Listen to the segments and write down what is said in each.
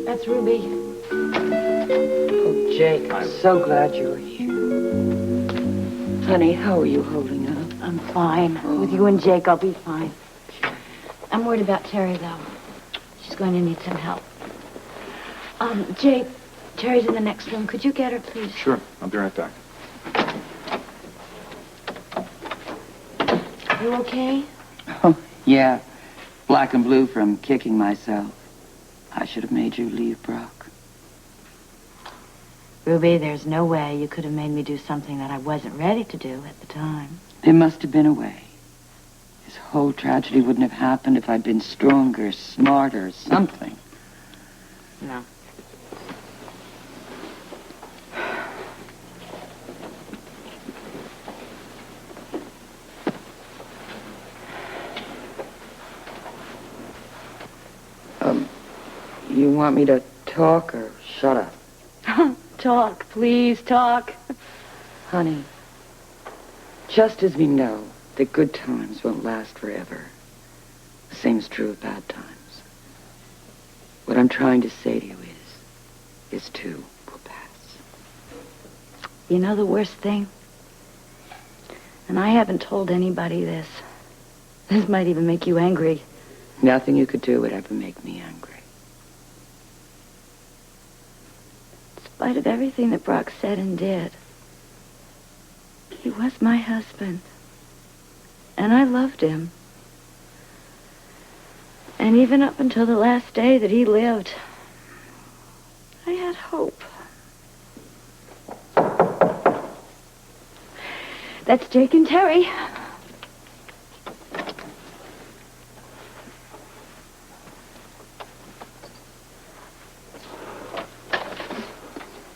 That's Ruby. Oh, Jake, I'm so glad you're here. Honey, how are you holding up? I'm fine. With you and Jake, I'll be fine. I'm worried about Terry, though. She's going to need some help. Jake, Terry's in the next room. Could you get her, please? Sure. I'll be right back. You okay? Oh, yeah. Black and blue from kicking myself. I should have made you leave, Brock. Ruby, there's no way you could have made me do something that I wasn't ready to do at the time. There must have been a way. This whole tragedy wouldn't have happened if I'd been stronger, smarter, something. No. You want me to talk or shut up? Talk, please, talk. Honey, just as we know that good times won't last forever, the same is true of bad times. What I'm trying to say to you is too will pass. You know the worst thing? And I haven't told anybody this. This might even make you angry. Nothing you could do would ever make me angry. In spite of everything that Brock said and did, he was my husband. And I loved him. And even up until the last day that he lived, I had hope. That's Jake and Terry.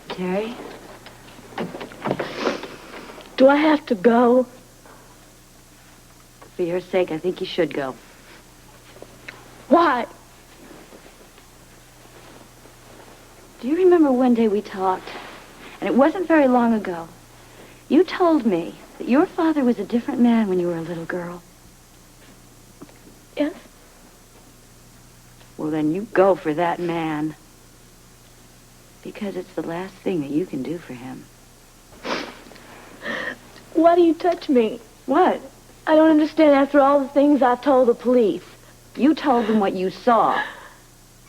Terry? Do I have to go? For your sake, I think you should go. Why? Do you remember one day we talked? And it wasn't very long ago. You told me that your father was a different man when you were a little girl. Yes? Well, then you go for that man. Because it's the last thing that you can do for him. Why do you touch me? What? I don't understand after all the things I've told the police. You told them what you saw.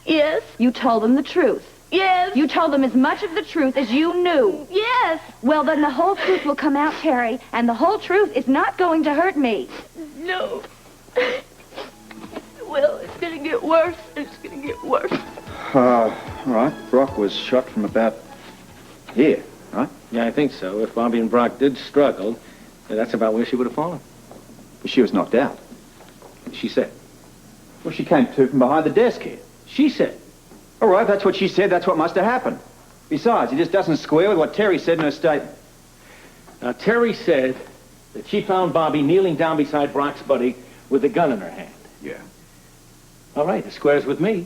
Yes? You told them the truth. Yes? You told them as much of the truth as you knew. Yes! Well, then the whole truth will come out, Terry, and the whole truth is not going to hurt me. No. Well, it's gonna get worse. It's gonna get worse. All right. Brock was shot from about here, right? Yeah, I think so. If Bobbie and Brock did struggle, that's about where she would have fallen. But she was knocked out. She said. Well, she came to from behind the desk here. She said. All right, that's what she said. That's what must have happened. Besides, it just doesn't square with what Terry said in her statement. Now, Terry said that she found Bobbie kneeling down beside Brock's buddy with a gun in her hand. Yeah. All right, it squares with me.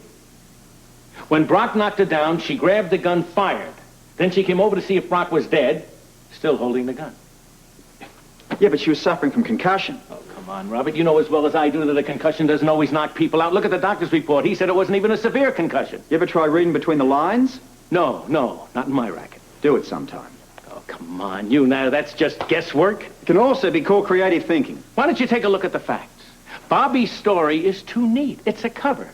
When Brock knocked her down, she grabbed the gun, fired. Then she came over to see if Brock was dead, still holding the gun. Yeah, but she was suffering from concussion. Oh, come on, Robert. You know as well as I do that a concussion doesn't always knock people out. Look at the doctor's report. He said it wasn't even a severe concussion. You ever try reading between the lines? No, not in my racket. Do it sometime. Oh, come on, now, that's just guesswork. It can also be called creative thinking. Why don't you take a look at the facts? Bobbie's story is too neat. It's a cover.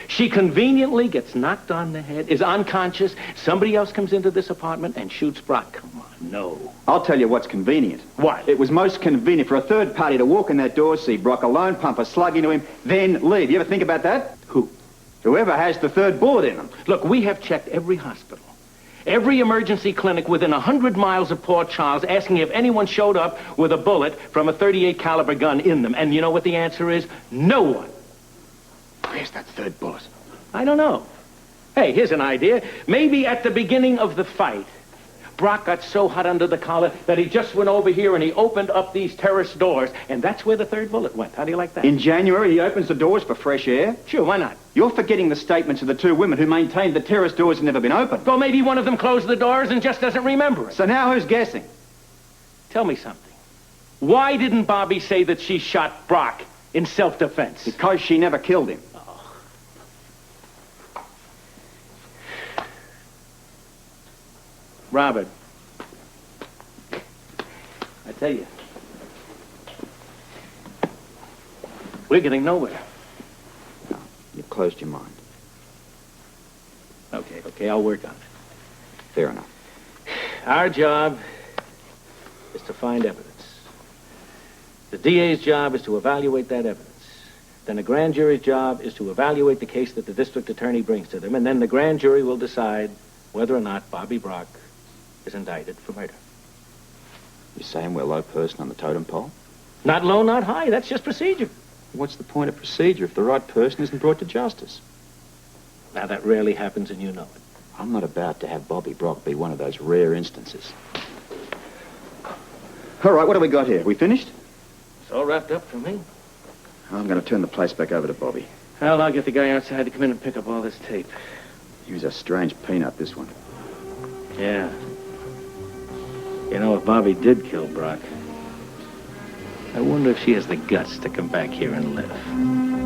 She conveniently gets knocked on the head, is unconscious. Somebody else comes into this apartment and shoots Brock. Come on, no. I'll tell you what's convenient. What? It was most convenient for a third party to walk in that door, see Brock alone, pump a slug into him, then leave. You ever think about that? Who? Whoever has the third bullet in them. Look, we have checked every hospital, every emergency clinic within 100 miles of Port Charles, asking if anyone showed up with a bullet from a .38 caliber gun in them. And you know what the answer is? No one. Where's that third bullet? I don't know. Hey, here's an idea. Maybe at the beginning of the fight, Brock got so hot under the collar that he just went over here and he opened up these terrace doors, and that's where the third bullet went. How do you like that? In January, he opens the doors for fresh air? Sure, why not? You're forgetting the statements of the two women who maintained the terrace doors had never been opened. Well, maybe one of them closed the doors and just doesn't remember it. So now who's guessing? Tell me something. Why didn't Bobbie say that she shot Brock in self-defense? Because she never killed him. Robert, I tell you, we're getting nowhere. You've closed your mind. Okay, I'll work on it. Fair enough. Our job is to find evidence. The DA's job is to evaluate that evidence. Then the grand jury's job is to evaluate the case that the district attorney brings to them, and then the grand jury will decide whether or not Bobbie Brock is indicted for murder. You're saying we're low person on the totem pole? Not low, not high. That's just procedure. What's the point of procedure if the right person isn't brought to justice? Now, that rarely happens, and you know it. I'm not about to have Bobbie Brock be one of those rare instances. All right, what have we got here? We finished? It's all wrapped up for me. I'm going to turn the place back over to Bobbie. Well, I'll get the guy outside to come in and pick up all this tape. He was a strange peanut, this one. Yeah. You know, if Bobbie did kill Brock, I wonder if she has the guts to come back here and live.